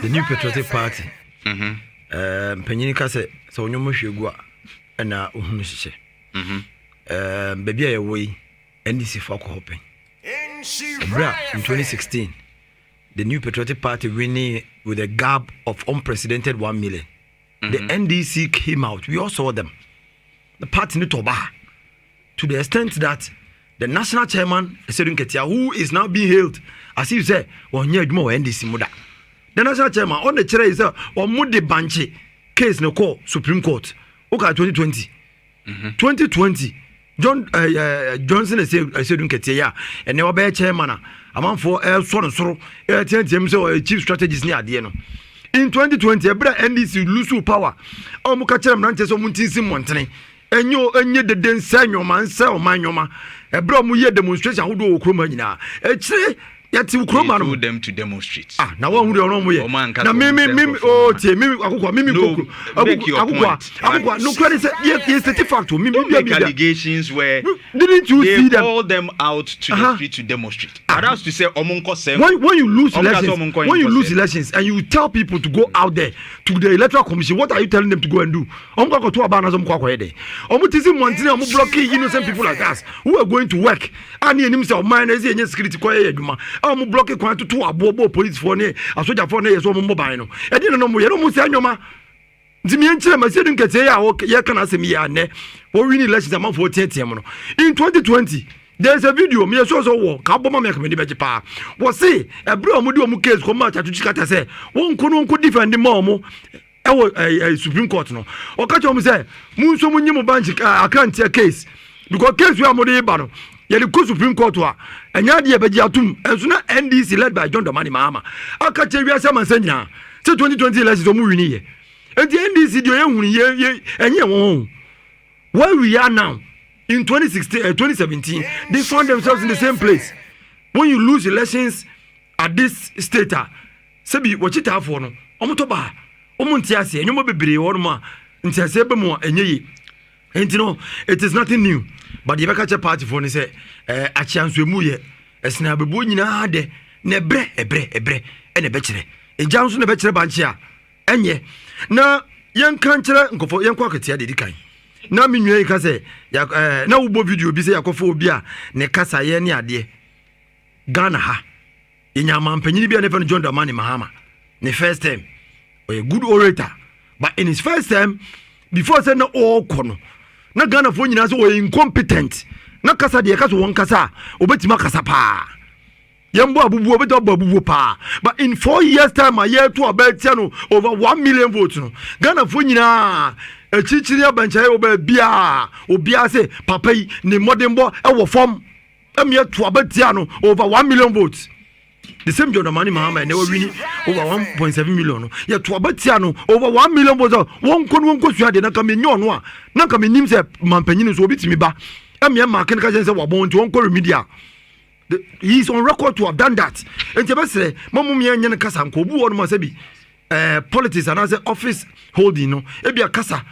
the New Patriotic Party. Penny Cassette, so no more sugar and now baby away NDC for hoping. In 2016, the New Patriotic Party winning with a gap of unprecedented 1 million. The NDC came out. We all saw them. The party in Toba, to the extent that the national chairman, who is now being hailed, as you say, one year more NDC Muda. The national chairman on the chair is a Mudi Banchi case no call Supreme Court. Okay, 2020. 2020. Johnson is saying Ketia, and never bear chairman. A man for so and so, chief strategist near Dieno. In 2020, a NDC lose power. Omukacha Ranches of Muntisi Montane. And you the den sign your man, sell my yoma. A bro year demonstration who do Kromana. A tree. Yet you told them to demonstrate. Now one who don't know where. Now, Mimi, oh, Mimi, no credit. Yes, the factor. Mimi allegations where didn't you see them? Call them out to the street to demonstrate. That's to say, when you lose elections, and you tell people to go out there to the electoral commission, what are you telling them to go and do? I'm going to go to a blocking innocent people like us who are going to work. And himself, mine is a security I'm blocking quite to a bobo police for ne, a soldier for ne, so mobile. I didn't know you don't say Yoma. Dimian I said, get say, okay, you can ask me, ne, or we need less than 40. In 2020, there's a video, me so war, Kaboma make me the pa. Was say, a bro Mudu case come out to Chicata say, one could defend the momo. A Supreme Court no. Or catch on say, Moon so many bank I can't take case. Because case we are more the Supreme Court and Yadia Bajatum, and soon NDC led by John Domani Mahama. I'll catch a Saman Senya. So 2020 less is a movie. And the NDC, and you where we are now in 2017, they found themselves in the same place. When you lose elections at this state, Sebi, what you have for no, Omotoba, Omontiasi, and you may be one more, and Sasebemo, and ye. And you know, it is nothing new. But the Bakacha party for me say, a chance we move, a snap of bunina de, nebre, ebre, and a betchere. A Johnson a betchere banchia. And ye, now, young country, go for young quacketia, the kind. Now, me, say, now, video be say, a cophobia, ne casa yeni ade. Ghana ha. In your man, Penny be never John Damani Mahama. The first time, a good orator. But in his first time, before saying no all corner. Na Ghana for nyina so incompetent na kasa de kasa won kasa obetima kasa pa yembo abubu obeto abubu pa. But in 4 years time a year to abetia no over 1 million votes no Ghana for nyina echichiri abancha oba bia say papa yi ne modembo e wo form emye to abetia no over 1 million votes. The same John Money Mahama and they were winning over 1.7 million. Yet to Abatiano over 1 million was one could you had not come in your one. Not come in him said Mampenin will beat me back. I'm your market because I were born to Uncle Media. He's on record to have done that. And Jabase, Mamma and Kasan Kobu or Masebi politics and as an office holding no, Ebia Casa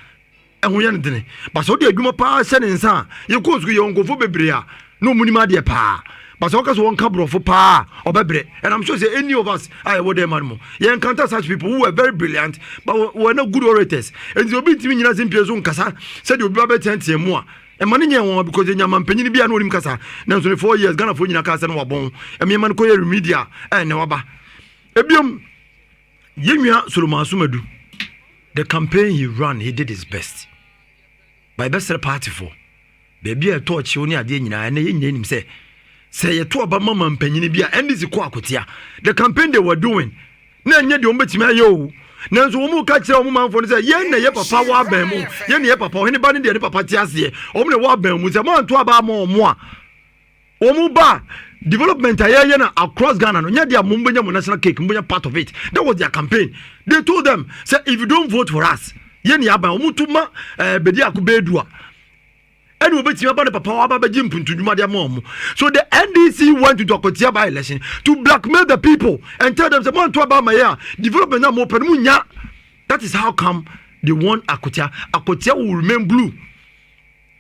and we ended. But so dear Guma sending son, you go to your uncle for Bebria, no money, dear pa. But so one cabro for pa or bebre, and I'm sure say any of us I would them animal. You encounter such people who are very brilliant, but were not good orators. And so be in Person Casa said you'll be able to tell more. And money because in your man penny be an Casa. Now 4 years Ghana for Casa and Wabon, and me man call media and Nawaba. Ebium Yimia Solomon Sumadu. The campaign he ran, he did his best. By best party for baby a torch only a day and him say. Say a 2 about Mamma and Penny be NDC Quacotia. The campaign they were doing. Nan yet don't bet me yo. Nan so mu catch a woman for say, Yen ye papa wa bemu, yen ye papa, anybody the papa tiasie, only wa bemu, a man to about more. Omuba development across Ghana, no their Mumbai national cake, part of it. That was their campaign. They told them, say, if you don't vote for us, yen yaba, Omutuma, Bedia Kubedua. And we bet you about the power to do mom. So the NDC went to Dokotia by election to blackmail the people and tell them the man to about my year development now more permunya. That is how come they won Akotia. Akotia will remain blue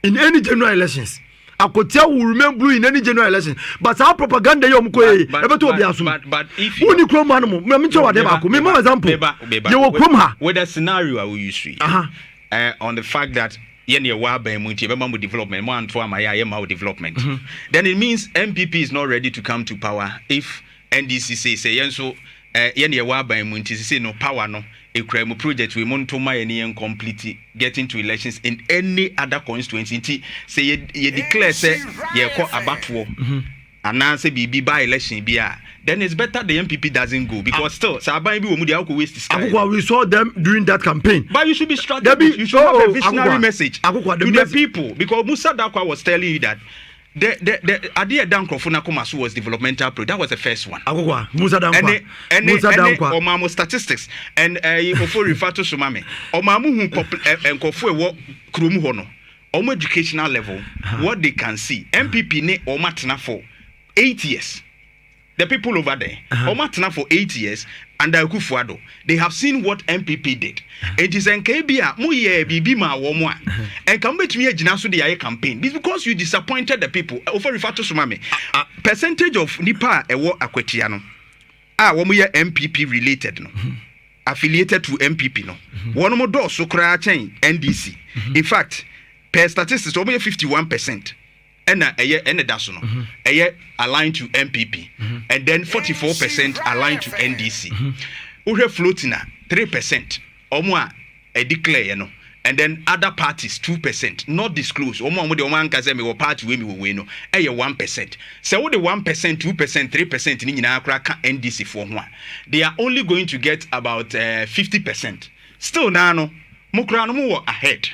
in any general elections. Akotia will remain blue in any general election. But our propaganda you mko but if you uni krom anu me me chowa de ba ko me mo example you wo krom ha with a scenario I will use on the fact that yen ye wa ban mu nti be ma development mo anto ama ya ye ma development then it means MPP is not ready to come to power if NDC say yen so yen ye wa ban mu nti say no power no ekremu project we monto ma yen incomplete getting to elections in any other constituency say ye declare say ye call abatwo and say bibi by election bia then it's better the MPP doesn't go because still Saban bi wo mu dey waste this time. We saw them during that campaign. But you should be strategic. You should have a visionary message to the people because Musa Dakwa was telling you that the idea Dankro na Komasu was developmental project. That was the first one. Musa Dankwa. Musa Dankwa. Omamo statistics and before refer to Sumame. Omamu hu nkofo ewo krumu hono. Omo educational level what they can see. MPP ne omatena for 8 years. The people over there, Omatana for 8 years, and Kufuado, they have seen what MPP did. It is NKBia, Muye, Bibima, Womwa, and come to me a Jinasu de campaign. This because you disappointed the people. Over refer to Sumame. Percentage of Nipa a war Aquetiano. Womuya MPP related, no. Affiliated to MPP, no. One more door, so cry chain, NDC. In fact, per statistics, over 51%. And that's no. Aligned to MPP, and then 44% aligned to NDC. We have floating 3%. Omwa declare, you know, and then other parties 2%, not disclosed. Omwa with the Oman Kazemi or party we will win. 1%. So the 1%, 2%, 3% in NDC for one. They are only going to get about 50%. Still now, no, Mukrano ahead.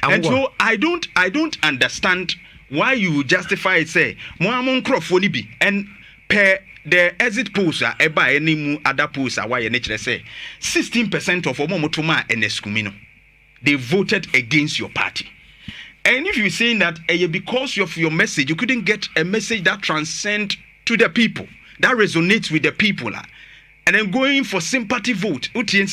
And so I don't understand. Why you justify it say mo amon crofo ni bi and per the exit polls are eba any mu other polls are why you say 16% of omotoma eneskumino they voted against your party. And if you're saying that because of your message you couldn't get a message that transcends to the people, that resonates with the people, and then going for sympathy vote, campaign,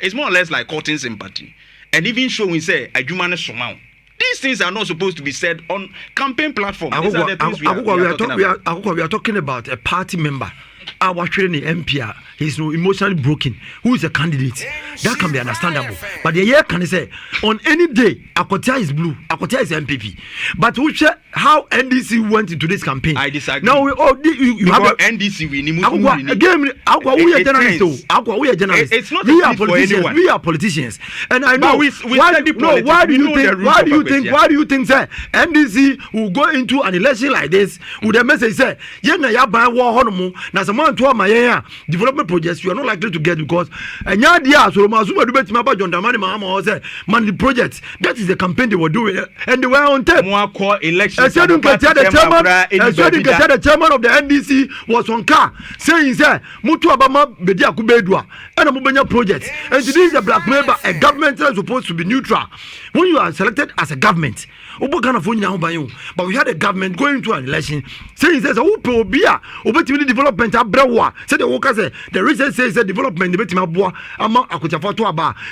it's more or less like courting sympathy and even showing say ajumane somao. These things are not supposed to be said on campaign platform. These are the things we are talking about a party member. Our training MPR, he's no emotionally broken. Who is a candidate? That can be understandable. But the year can say on any day, Akotia is blue, Akotia is MPP. But which how NDC went into this campaign? I disagree. Now you have a NDC. We are journalists. It's not we are politicians. We are politicians, and I know. Why do you think that NDC will go into an election like this with a message say, "Yena ya ban war honomu na someone to my development projects you are not likely to get because nya dia so mazuma do betima ba John Dramani Mahama say man the project that is the campaign they were doing and they were on tape. More call elections. The chairman of the NDC was on car saying say mutu abama bedi akubedua and mubenya project and this is a blackmail by a government that is supposed to be neutral. When you are selected as a government, but we had a government going to an election saying says development said the workers the reason says that development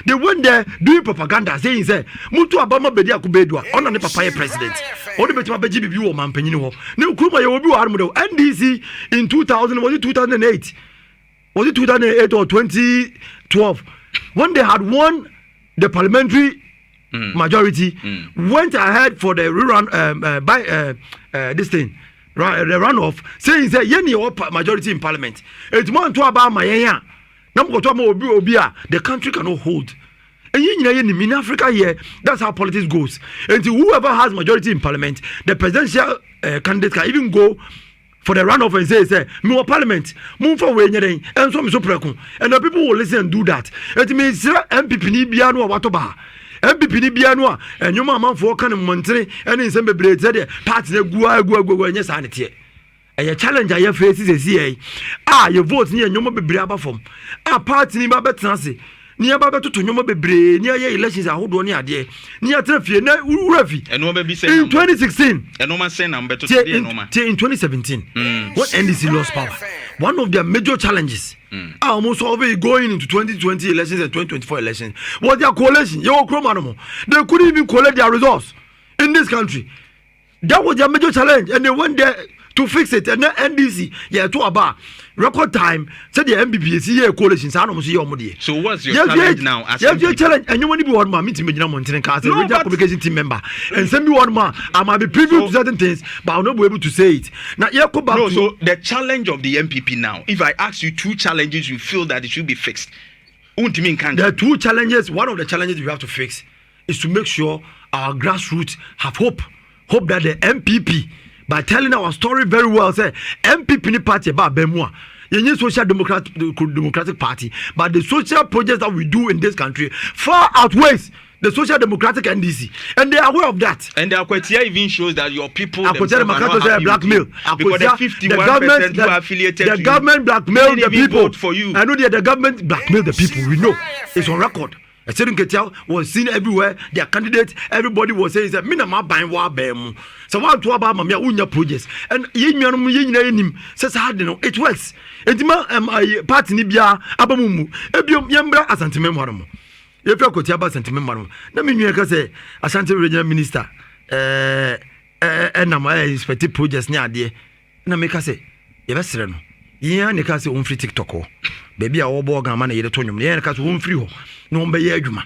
they went there doing propaganda saying say mutu abama bedi akubedua on the papa president on the betima beji bibi wo mampanyin ho ne kuruma ye obi wo harmo NDC in 2000 was it 2008 or 2012 when they had won the parliamentary majority went ahead for the rerun this thing the runoff saying that yeni majority in parliament it's more to about my the country cannot hold. And in Africa here, that's how politics goes. And whoever has majority in parliament, the presidential candidate can even go for the runoff and say, "Me parliament, move forward, and so preku." And the people will listen and do that. It means MPP ni biano watoba. MPP ni biano and your mama for can montre and in some bebree said party na gu anya sanity. And your challenge your faces is here. Your vote near your bebree aba form. Party ni ba betnase. Ni aba to nyoma bebree ni aye elections ahodo ni ade ni atrafie na urafi in 2016 enoma say na mbeto in 2017 when NDC lost power, one of their major challenges almost always going into 2020 elections and 2024 elections was their coalition. They couldn't even collect their results in this country. That was their major challenge, and they went there to fix it. And then NDC, yeah, to about record time. Said the MBPC here coalition. So what's your challenge now? Yes, your challenge, and you want to be one man meeting with Mountain Castle, regional communication team member, and send me one man. I might be privy to certain things, but I'll not be able to say it. Now, so the challenge of the MPP now. If I ask you 2 challenges, you feel that it should be fixed. There are 2 challenges. One of the challenges we have to fix is to make sure our grassroots have hope that the MPP, by telling our story very well, say MPP ni party about Bemua. Yenye social democratic party, but the social projects that we do in this country far outweighs the social democratic NDC, and they are aware of that. And the Akwetia even shows that your people themselves are not happy blackmail because the 51% who are affiliated the government blackmail the people for you. I know the government blackmail the people. We know it's on record. A certain Ketel was seen everywhere. Their candidates, everybody was saying that Minama buying wa bem. So one to about Mamia Unya projects. And Yin says hard it works. And party Nibia Abamumu. Ebium Yambra Ashanti Memoramo. If you could about sentiment, madam. Let me say Ashanti regional minister. And I'm expected projects near dear. Na make us say, yes, Reno. Yeah, and the case on free TikTok. Baby, our boga man, you told him, yeah, cast one free. No, by Yajuma.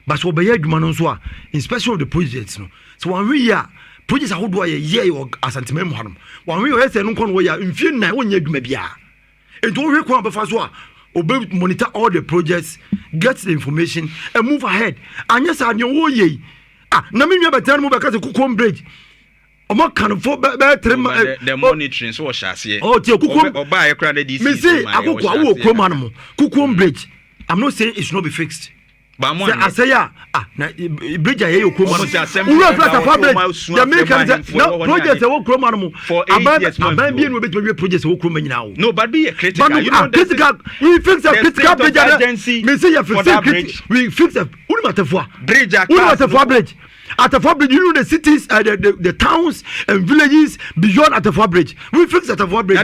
But so by Yajuma, no, so inspection of the projects. So when we are projects, how do I hear or Ashanti Memoramo? When we are saying, no, we are in fear now, when you may be. It don't require before. Obey, monitor all the projects, get the information, and move ahead. And yes, I know ye. Nami never tell me because the Kukum Bridge. Omo kan fo be the monitoring so shase. Oh, ti Kukum. Oba e kra the DC. Me say akoko awo Kukum no. Kukum Bridge. I'm not saying it should not be fixed. But I say na bridge aye Kukum no. We flat a bridge. The American no project e wo Kukum no. For 8 years man. Aban bi no be project e wo Kukum nyina. No, but be critical. You know critical. We fix the critical bridge. Me say you fix we fix the Unimatefo bridge. At the Fabridge, you know the cities, the towns and villages beyond at the Fabridge. We fix at the Fabridge.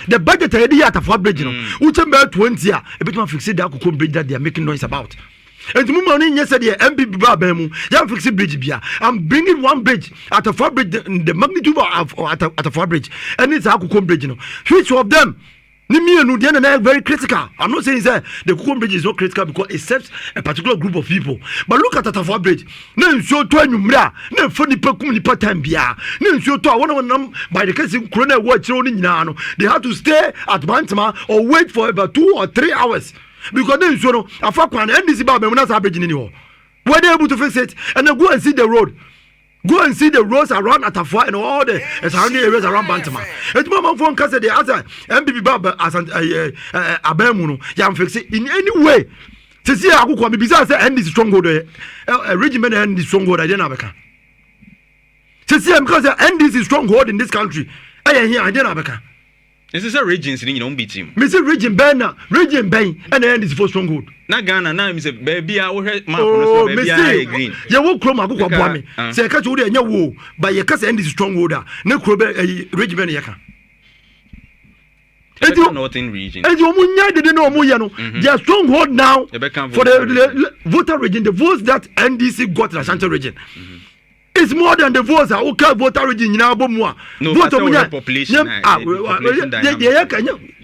The budget already at the Fabridge, you know. Which about 20 years, a bit more fixed that Kukum Bridge that they are making noise about. And the morning yesterday, MPP Babemu, you fix bridge bia. I'm bringing one bridge at the Fabridge, the magnitude of at the Fabridge, and it's a Kukum Bridge, you know. Which of them? Nimi and Udiana are very critical. I'm not saying that the Kukum Bridge is not critical because it serves a particular group of people. But look at Atafa Bridge. No, so to Numra, no funny Pekuni Patambia, no, so to one of them by the case of Corona watch only Nano. They have to stay at Bantama or wait for about 2 or 3 hours. Because then so a fuck one NDC Babel not happening anymore. Were they able to fix it? And then go and see the road. Go and see the roads around Atafa and all the surrounding areas around Bantama. It's my phone because the other MPP Baba as an Abemuno, Yam fix it in any way. To see how come besides end this stronghold, a regiment and this stronghold, I didn't have. To see because the end this stronghold in this country, I didn't have. This is a region sitting in on beat him. Mr. Region Banner, Region Bain, and the end is for stronghold. Na Ghana, now is a baby. I will hurt my green. You won't come up with me. Say, catch you there, no woe, but your cousin end is stronghold. No Crobe, Regiment Yaka. It's a northern region. And you didn't know Muyano. They are stronghold now for the voter region, the votes that NDC got in the Ashanti region. It's more than the votes are okay voter region in Abomua. No, vote population.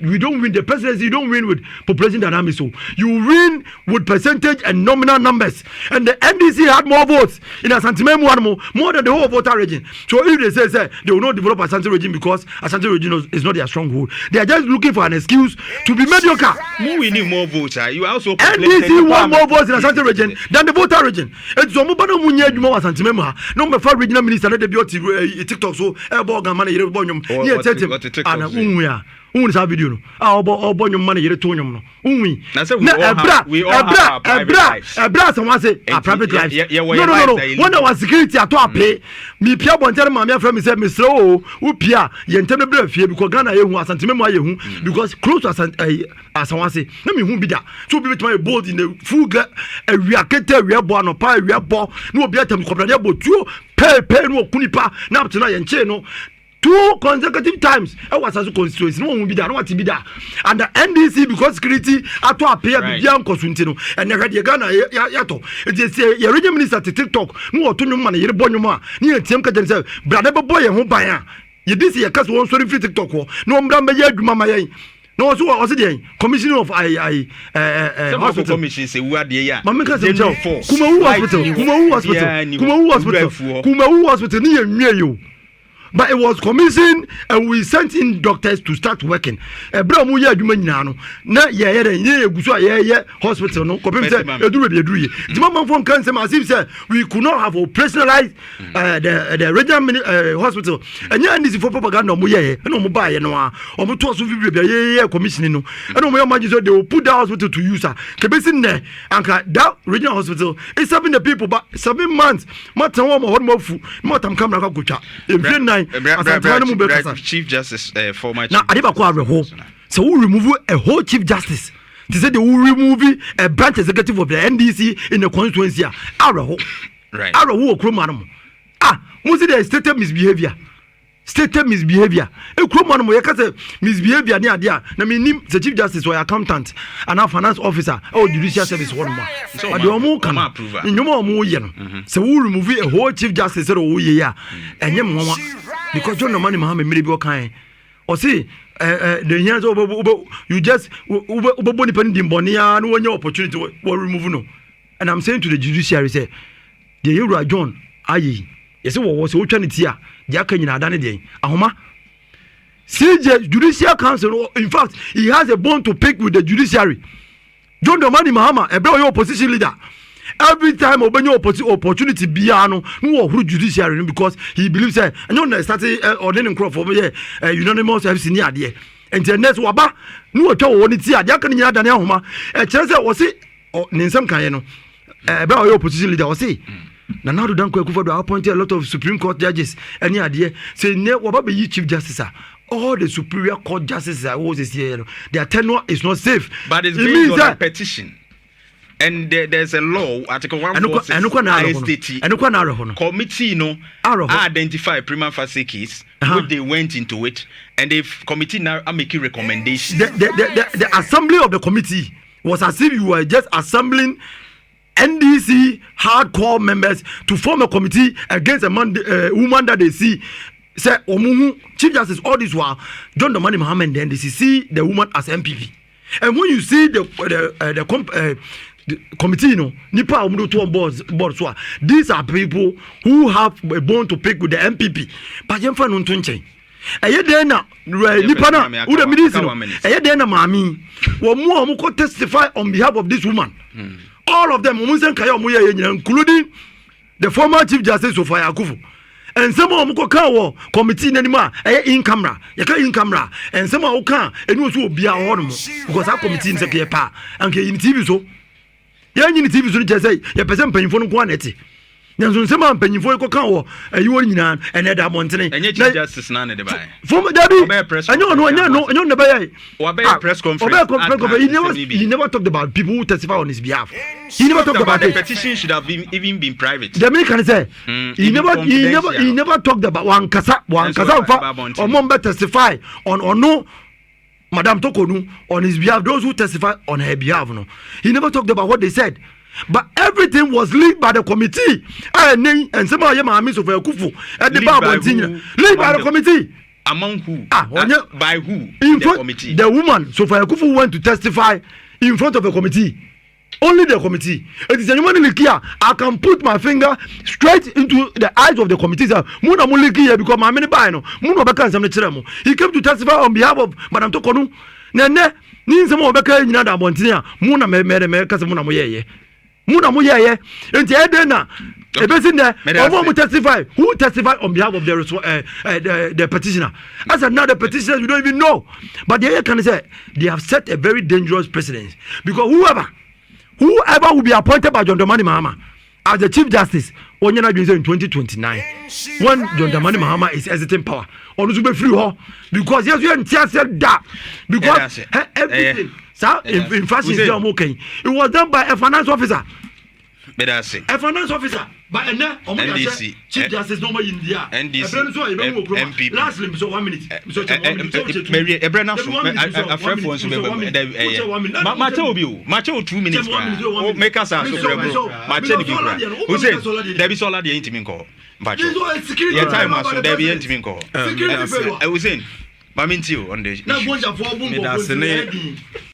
We don't win the presidency, you don't win with population dynamics. So you win with percentage and nominal numbers. And the NDC had more votes in Ashanti more than the whole voter region. So if they say they will not develop Ashanti region because Ashanti region is not their stronghold, they are just looking for an excuse to be mediocre. We need more votes. You also NDC want more votes in Ashanti region than the voter region. It's Omubano Munya Juma Ashanti Memha. Number 5 regional minister let the beauty TikTok so Elboga money Yerebonium. Yeah, Who is our video? Our bonum money you to him. We all have private lives. A brass and was a private life. No. When I was security at top pay, me Pia Bonter, my friend said, Miss Low, Upia, Yentembre fear because Ghana was Santimema because close as I want to say, let me whom be that. So be with my boat in the full a reactor, we are born or pie, we are born, no better, but you pay no kunipa, now tonight and cheno. 2 consecutive times I was as a constituency no one be there no what be there and the NDC because security ato appear be am kosuntino and the radio Ghana yato it say your region minister to TikTok no otonyo ma na yere bonyo a ne atiem ka jere say brother boy ye ho ban a ye dis ye case won sorry free TikTok ho no mbra mba ye adwuma ma yen no also the commissioner of hospital commission say we are there ya mamika say Kumawu hospital ni ye nwie yo. But it was commissioned and we sent in doctors to start working. Bra mu ya adwuma nyina no na ye eguso ye hospital no kopem say eduru ye. The man from can say as if say we could not have operationalized the regional hospital. And ya ndisi for propaganda mu ye no mu ba ye no a omo to so bibia ye commissioning no. And omo imagine so they will put that hospital to use. Kebesi ne anka that regional hospital is serving the people but 7 months matam wo mo fu matam camera ka gotwa. Chief Justice former now Adiba ko areho so we remove a whole Chief Justice they say they will remove a branch executive of the NDC in the constituency areho right areho okromanum mo see the stated misbehavior e kromanum ye ka say misbehavior ni ade a na me nim the Chief Justice or accountant and a finance officer or judicial service one more but the omo kan nyoma omo ye no so we remove a whole Chief Justice so we ye ya enye mwa because John Normani Mahama mmiri bi okan o see the here so you just uboni pen dimbonia no wanya opportunity we remove no and I'm saying to the judiciary say the Yura John ayi yes wo so twa ne tia dia kan nyina adane den ahoma CJ Judicial Council in fact he has a bone to pick with the judiciary. John Normani Mahama your opposition leader every time obenye opportunity bia no wo judiciary because he believes say no started ordaining crop for unanimous FC ni ade and the next waba no otwa wo ni tia dia kan nyina adane ahoma kire say wo se ne nsem kan ye no your opposition leader wo se na now do danko ekufado appointed a lot of Supreme Court judges any idea say ne waba be Chief Justice all the Superior Court justices was here their tenure is not safe but it's based on a petition and there's a law article 146 committee no identify prima facie case which they went into it and the committee now are making recommendations. The assembly of the committee was as if you were just assembling NDC hardcore members to form a committee against a woman that they see say omuhu Chief Justice all this while John Normani Mahama and the NDC see the woman as MPP and when you see the committee you know nipa omudo to board so these are people who have a bone to pick with the MPP but yemfa no ntonchen eye den na nipa na wo the minister eye den na maami wo mu o ko testify on behalf of this woman all of them omunsen kaya omu ye nyina including the former Chief Justice of Akufo and some of them can committee anymore in camera you can in camera and some of can and you also be a because our committee in the pa and in TV so yeah in TV so just say you person paying for no quantity nyanso some man paying for can you all nyina and that mountain and Chief Justice na ne dey buy from Dabi no ne buy press conference he never talked about people who testify on his behalf he never talked about the petition should have even been private the American say he never talked about one kasa or mom testify on no Madam Tokonu on his behalf those who testify on her behalf no he never talked about what they said. But everything was leaked by the committee. And some of them are Miss of Kufu at the bar. Leaked by the committee. Among who? By who? In front committee. The woman, Sophia Kufu, went to testify in front of the committee. Only the committee. It is anyone in here. I can put my finger straight into the eyes of the committee. Muna muliki because my many buy no. Muna beka nsam chiremo. He came to testify on behalf of Madam Tokonu. Nene ni nsam beka nyina da bontia. Muna me kasa muna moyeye. Muna moyeye. Enti eden na ebesin there. Omo testify. Who testify on behalf of the petitioner? I said now the petitioners we don't even know. But they can say they have set a very dangerous precedent because whoever will be appointed by John Normani Mahama as the Chief Justice in 2029 when John Normani Mahama is exiting power on the free hall because yes we said that because everything in fact it was done by a finance officer Bedase. A finance officer, but and now NDC. Chief Justice no more India. NDC. Lastly, so 1 minute. Mary Ebrana a friend for us. Macho 2 minutes. Make us ask Macho. Who said there be solar the intimate call? But your time was there be intimate call. I was in. Mamintio on the.